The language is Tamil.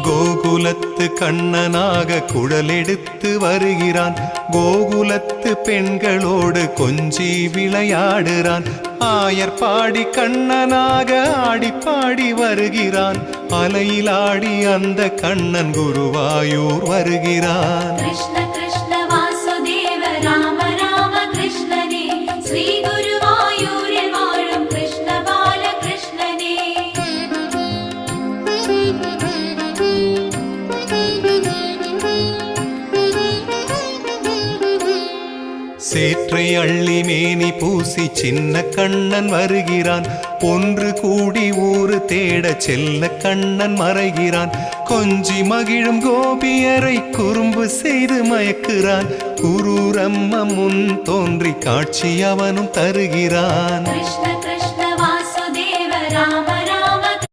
கோகுலத்து கண்ணனாக குழலெடுத்து வருகிறான். கோகுலத்து பெண்களோடு கொஞ்சி விளையாடுறான். ஆயர் பாடி கண்ணனாக ஆடி பாடி வருகிறான். அலையில் ஆடி அந்த கண்ணன் குருவாயூர் வருகிறான். கிருஷ்ண கிருஷ்ண வாசுதேவ ராம ராம கிருஷ்ணனே, ஸ்ரீ குருவாயூரில் வாழும் கிருஷ்ண பால கிருஷ்ணனே. சேற்றை அள்ளி மேனி பூசி சின்ன கண்ணன் வருகிறான். ஒன்று கூடி ஊரு தேட செல்ல கண்ணன் மறைகிறான். கொஞ்சி மகிழும் கோபியரை குறும்பு செய்து மயக்குறான். குரூரம்ம முன் தோன்றி காட்சி அவனும் தருகிறான். கிருஷ்ண